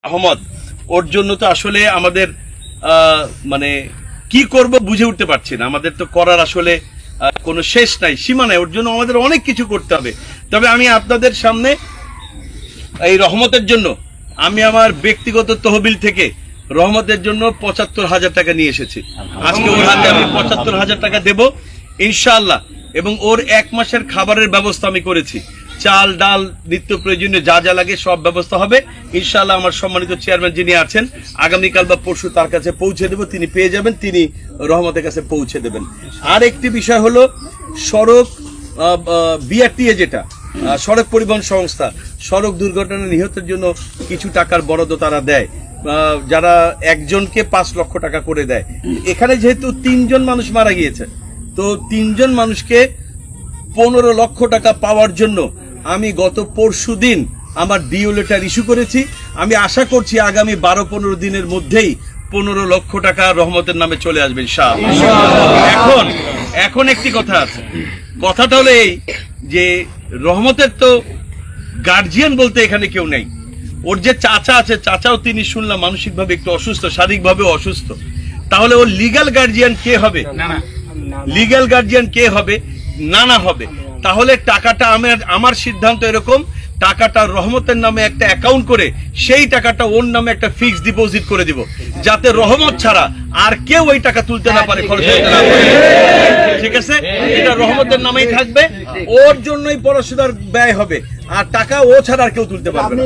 আহমদ ওর জন্য তো আসলে আমাদের মানে কি করব বুঝে উঠতে পারছি না। আমাদের তো করার আসলে কোনো শেষ নাই, সীমা নাই। ওর জন্য আমাদের অনেক কিছু করতে হবে। তবে আমি আপনাদের সামনে এই রহমতের জন্য আমি আমার ব্যক্তিগত তহবিল থেকে রহমতের জন্য ৭৫,০০০ টাকা নিয়ে এসেছি। আজকে ওর হাতে আমি ৭৫,০০০ টাকা দেব ইনশাআল্লাহ। এবং ওর ১ মাসের খাবারের ব্যবস্থা আমি করেছি। চাল ডাল নিত্য প্রয়োজনীয় যা যা লাগে সব ব্যবস্থা হবে ইনশাআল্লাহ। আমার সম্মানিত চেয়ারম্যান যিনি আছেন, আগামীকাল বা পরশু তার কাছে পৌঁছে দেব, তিনি পেয়ে যাবেন, তিনি রহমতের কাছে পৌঁছে দেবেন। আর একটি বিষয় হলো সড়ক বিআরটিএ, যেটা সড়ক পরিবহন সংস্থা, সড়ক দুর্ঘটনা নিহতের জন্য কিছু টাকার বরাদ্দ তারা দেয়, যারা একজনকে ৫ লক্ষ টাকা করে দেয়। এখানে যেহেতু ৩ জন মানুষ মারা গিয়েছে, তো ৩ জন মানুষকে ১৫ লক্ষ টাকা পাওয়ার জন্য আমি গত পরশু দিন আমার ডিও লেটার ইস্যু করেছি। আমি আশা করছি আগামী ১২-১৫ দিনের মধ্যেই ১৫ লক্ষ টাকা রহমতের নামে চলে আসবে ইনশাআল্লাহ। এখন একটি কথা আছে, কথাটা হলো এই যে রহমতের তো গার্জিয়ান বলতে এখানে কেউ নেই। ওর যে চাচা আছে, চাচাও তিনি শুনলাম মানসিকভাবে একটু অসুস্থ, শারীরিকভাবে অসুস্থ। তাহলে ওর লিগ্যাল গার্জিয়ান কে হবে? লিগ্যাল গার্জিয়ান কে হবে? নানা হবে। তাহলে টাকাটা আমার সিদ্ধান্ত এরকম, টাকাটা রহমতের নামে একটা অ্যাকাউন্ট করে সেই টাকাটা ওর নামে একটা ফিক্সড ডিপোজিট করে দিব, যাতে রহমত ছাড়া আর কেউ ওই টাকা তুলতে না পারে, খরচ করতে না পারে। ঠিক আছে, এটা রহমতের নামেই থাকবে, ওর জন্যই পড়াশোনার ব্যয় হবে, আর টাকা ও ছাড়া আর কেউ তুলতে পারবে না।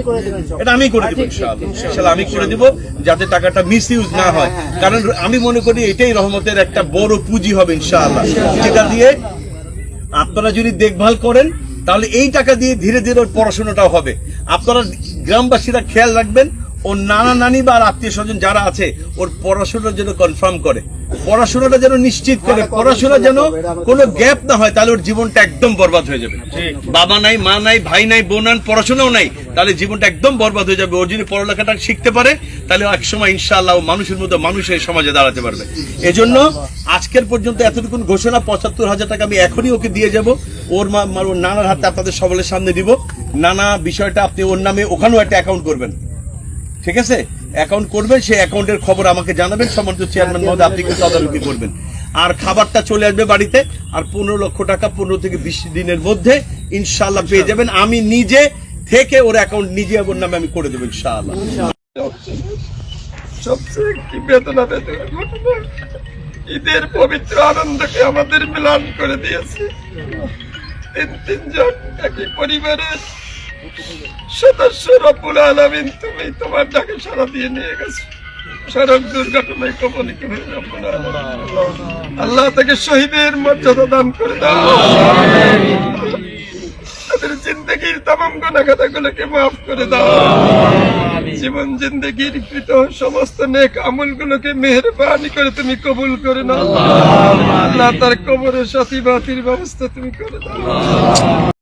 এটা আমি করে দিব ইনশাআল্লাহ, আমি করে দিব, যাতে টাকাটা মিস ইউজ না হয়। কারণ আমি মনে করি এটাই রহমতের একটা বড় পুঁজি হবে ইনশাআল্লাহ, যেটা দিয়ে আপনারা যদি দেখভাল করেন তাহলে এই টাকা দিয়ে ধীরে ধীরে ওর পড়াশোনাটাও হবে। আপনারা গ্রামবাসীরা খেয়াল রাখবেন, ওর নানা নানি বা আত্মীয় স্বজন যারা আছে ওর পড়াশোনার জন্য কনফার্ম করে, পড়াশোনাটা যেন নিশ্চিত করে, পড়াশোনা যেন কোনো গ্যাপ না হয়, তাহলে ওর জীবনটা একদম বরবাদ হয়ে যাবে। বাবা নাই, মা নাই, ভাই নাই, বোন নাই, পড়াশোনাও নাই, তাহলে জীবনটা একদম বরবাদ হয়ে যাবে। ওর যদি পড়ালেখাটা শিখতে পারে তাহলে একসময় ইনশাআল্লাহ মানুষের মতো মানুষের সমাজে দাঁড়াতে পারবে। এজন্য আজকের পর্যন্ত এতটুকু ঘোষণা, ৭৫,০০০ টাকা আমি এখনই ওকে দিয়ে যাব। ওর নানার হাতে আপনাদের সকলের সামনে দিব। নানা বিষয়টা আপনি ওর নামে ওখানেও একটা অ্যাকাউন্ট করবেন, ঠিক আছে? অ্যাকাউন্ট করবেন, সেই অ্যাকাউন্টের খবর আমাকে জানাবেন। সম্মানিত চেয়ারম্যান মহোদয়, আপনি কিন্তু তদারকি করবেন। আর খাবারটা চলে আসবে বাড়িতে, আর ১৫ লক্ষ টাকা ১৫ থেকে ২০ দিনের মধ্যে ইনশাআল্লাহ পেয়ে যাবেন। আমি নিজে থেকে ওর অ্যাকাউন্ট নিজে ওর নামে আমি করে দেবো ইনশাআল্লাহ। সবচেয়ে কি বেদনা ঘটনা, ঈদের পবিত্র আনন্দকে আমাদের মিলান করে দিয়েছে। ৩জন একই পরিবারের সদস্য, রব্বুল আলামিন তুমি তোমার ডাকে সাড়া দিয়ে নিয়ে গেছো। সড়ক দুর্ঘটনায় কবলিত হয়ে রব্বুল আলামিন আল্লাহ তাকে শহীদের মর্যাদা দান করে দাও। তাদের জিন্দগির তামাম গুনাহগুলোকে মাফ করে দাও। জীবন জিন্দগির কৃত সমস্ত নেক আমলগুলোকে মেহেরবানি করে তুমি কবুল করে নাও। আল্লাহ তার কবরের সাথী বাতির ব্যবস্থা তুমি করে দাও।